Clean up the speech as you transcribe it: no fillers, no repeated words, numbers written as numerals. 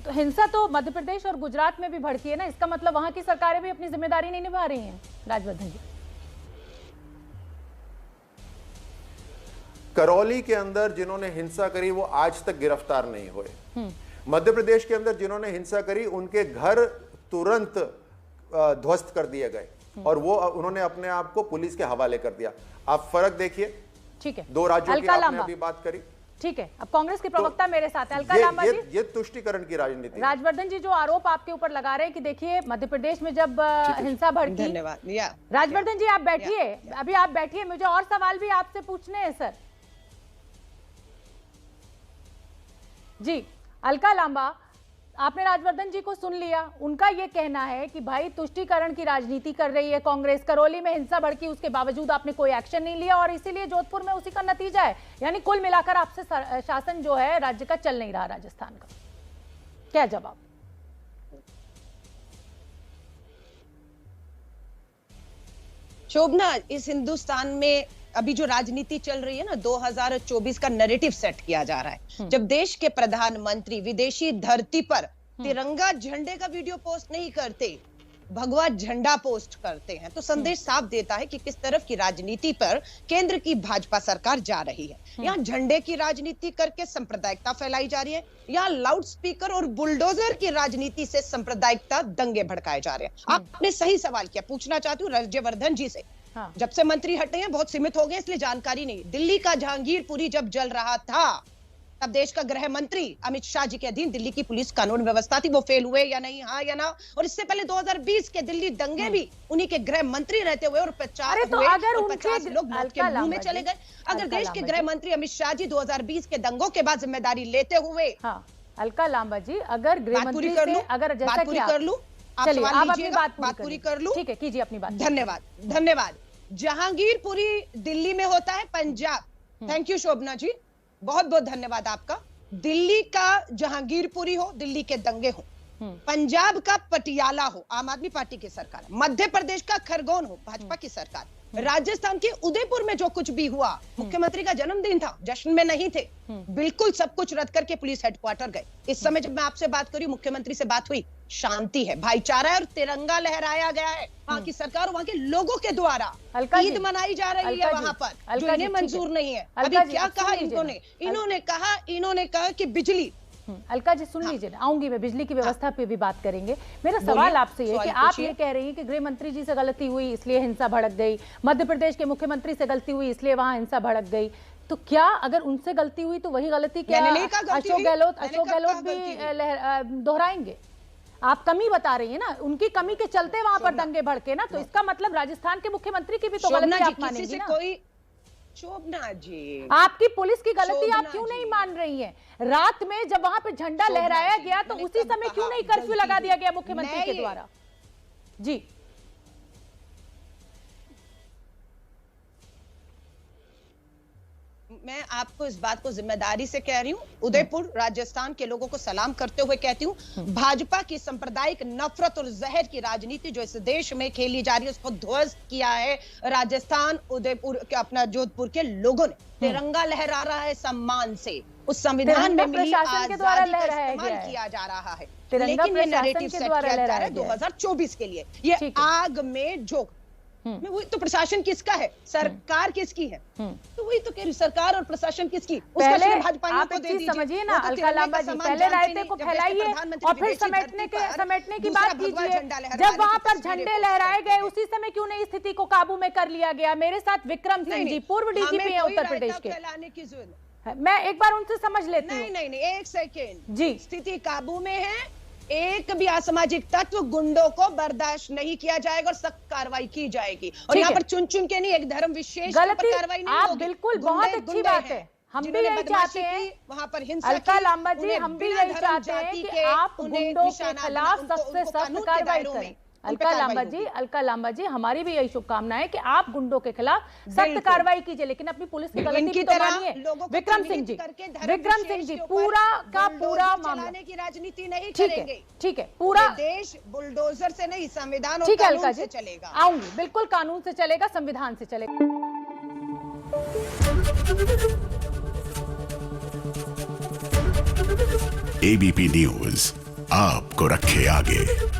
तो हिंसा तो मध्य प्रदेश और गुजरात में भी भड़की है ना, इसका मतलब वहां की सरकारें भी अपनी जिम्मेदारी नहीं निभा रही हैं। राजवर्धन जी, करौली के अंदर जिन्होंने हिंसा करी वो आज तक गिरफ्तार नहीं हुए। मध्य प्रदेश के अंदर जिन्होंने हिंसा करी उनके घर तुरंत ध्वस्त कर दिए गए और वो उन्होंने अपने आप को पुलिस के हवाले कर दिया। आप फर्क देखिए, ठीक है, दो राज्यों की आपने अभी बात करी, ठीक है। अब कांग्रेस के प्रवक्ता मेरे साथ है, अलका लांबा जी। ये तुष्टीकरण की राजनीति। राजवर्धन जी, जो आरोप आपके ऊपर लगा रहे हैं कि देखिए मध्य प्रदेश में जब हिंसा भड़की। धन्यवाद। राजवर्धन जी आप बैठिए, अभी आप बैठिए, मुझे और सवाल भी आपसे पूछने हैं सर। जी, अलका लांबा, आपने राजवर्धन जी को सुन लिया। उनका यह कहना है कि भाई तुष्टीकरण की राजनीति कर रही है कांग्रेस। करौली में हिंसा भड़की, उसके बावजूद आपने कोई एक्शन नहीं लिया और इसीलिए जोधपुर में उसी का नतीजा है। यानी कुल मिलाकर आपसे शासन जो है राज्य का चल नहीं रहा, राजस्थान का। क्या जवाब? शोभना, इस हिंदुस्तान में अभी जो राजनीति चल रही है ना, 2024 का नैरेटिव सेट किया जा रहा है। जब देश के प्रधानमंत्री विदेशी धरती पर तिरंगा झंडे का वीडियो पोस्ट नहीं करते, भगवा झंडा पोस्ट करते हैं, तो संदेश साफ देता है कि किस तरफ की राजनीति पर केंद्र की भाजपा सरकार जा रही है। यहाँ झंडे की राजनीति करके सांप्रदायिकता फैलाई जा रही है, यहाँ लाउड स्पीकर और बुलडोजर की राजनीति से सांप्रदायिकता दंगे भड़काए जा रहे हैं। आपने सही सवाल किया, पूछना चाहती हूँ राज्यवर्धन जी से। हाँ। जब से मंत्री हटे हैं बहुत सीमित हो गए, इसलिए जानकारी नहीं। दिल्ली का जहांगीरपुरी जब जल रहा था तब देश का गृह मंत्री अमित शाह जी के अधीन दिल्ली की पुलिस कानून व्यवस्था थी, वो फेल हुए या नहीं, हाँ या ना? और इससे पहले 2020 के दिल्ली दंगे भी उन्हीं के गृह मंत्री रहते हुए और 50 लोग मौत के मुंह में चले गए। अगर देश के गृह मंत्री अमित शाह जी 2020 के दंगों के बाद जिम्मेदारी लेते हुए, अलका लांबा जी, अगर गृह मंत्री से अगर बात पूरी कर लूं, चलिए आप अपनी बात पूरी कर लूं। ठीक है, कीजिए अपनी बात। धन्यवाद। जहांगीरपुरी दिल्ली में होता है पंजाब। थैंक यू शोभना जी, बहुत बहुत धन्यवाद आपका। दिल्ली का जहांगीरपुरी हो, दिल्ली के दंगे हो, पंजाब का पटियाला हो, आम आदमी पार्टी की सरकार, मध्य प्रदेश का खरगोन हो, भाजपा की सरकार, राजस्थान के उदयपुर में जो कुछ भी हुआ, मुख्यमंत्री का जन्मदिन था, जश्न में नहीं थे, बिल्कुल सब कुछ रद्द करके पुलिस हेडक्वार्टर गए। इस समय जब मैं आपसे बात करी, मुख्यमंत्री से बात हुई, शांति है, भाईचारा है और तिरंगा लहराया गया है वहां की सरकार और वहां के लोगों के द्वारा। ईद मनाई जा रही है वहां पर, जो इन्हें मंजूर नहीं है। अभी क्या कहा इन्होंने कहा कि बिजली। अलका जी सुन लीजिए, आऊंगी मैं, बिजली की व्यवस्था पे भी बात करेंगे। मेरा सवाल आपसे ये कि आप ये कह रही हैं कि गृह मंत्री जी से गलती हुई इसलिए हिंसा भड़क गई, मध्य प्रदेश के मुख्यमंत्री से गलती हुई इसलिए वहां हिंसा भड़क गई, तो क्या अगर उनसे गलती हुई तो वही गलती क्या अशोक गहलोत भी दोहराएंगे? आप कमी बता रही है ना, उनकी कमी के चलते वहां पर दंगे भड़के ना, तो इसका मतलब राजस्थान के मुख्यमंत्री की भी तो गलती आप मानेंगी ना? शोभना जी, आपकी पुलिस की गलती आप क्यों नहीं मान रही हैं? रात में जब वहां पे झंडा लहराया गया तो उसी समय क्यों नहीं कर्फ्यू लगा दिया गया मुख्यमंत्री के द्वारा? जी, मैं आपको इस बात को जिम्मेदारी से कह रही हूँ, उदयपुर राजस्थान के लोगों को सलाम करते हुए कहती हूँ, भाजपा की सांप्रदायिक नफरत और जहर की राजनीति जो इस देश में खेली जा रही है उसको ध्वस्त किया है राजस्थान, उदयपुर के, अपना जोधपुर के लोगों ने। तिरंगा लहरा रहा है सम्मान से, उस संविधान में मिली आजादी का इस्तेमाल किया जा रहा है, लेकिन ये नैरेटिव सेट किया जा रहा है 2024 के लिए। ये आग में झोंक, मैं वही तो, प्रशासन किसका है, सरकार किसकी है? तो वही तो कह रही, सरकार और प्रशासन किसकी? पहले आप एक चीज समझिए ना अलका लांबा जी, पहले रायते को फैलाइए और फिर समेटने की बात कीजिए। जब वहां पर झंडे लहराए गए उसी समय क्यों नहीं स्थिति को काबू में कर लिया गया? मेरे साथ विक्रम सिंह जी, पूर्व डीजीपी है उत्तर प्रदेश के, मैं एक बार उनसे समझ लेती हूँ। नहीं, एक सेकेंड जी, स्थिति काबू में है, एक भी असामाजिक तत्व, गुंडों को बर्दाश्त नहीं किया जाएगा और सख्त कार्रवाई की जाएगी। और यहाँ पर चुन चुन के नहीं, एक धर्म विशेष गलती कार्रवाई नहीं आप होगी। बिल्कुल बहुत अच्छी बात है, हम भी यही चाहते हैं वहां पर हिंसा। अलका लांबा जी, हम भी यही चाहते हैं कि आप गुंडों के खिलाफ सख्त से सख्त कार्रवाई करें। अलका लांबा जी, हमारी भी यही शुभकामना है कि आप गुंडों के खिलाफ सख्त कार्रवाई कीजिए, लेकिन अपनी पुलिस की गलती भी तो मानिए। विक्रम सिंह जी, पूरा का पूरा मामला की राजनीति नहीं करेंगे। ठीक है, पूरा देश बुलडोजर से नहीं, संविधान और ठीक है कानून अलका से जी, चलेगा। आऊंगी, बिल्कुल कानून से चलेगा, संविधान से चलेगा। एबीपी न्यूज आपको रखे आगे।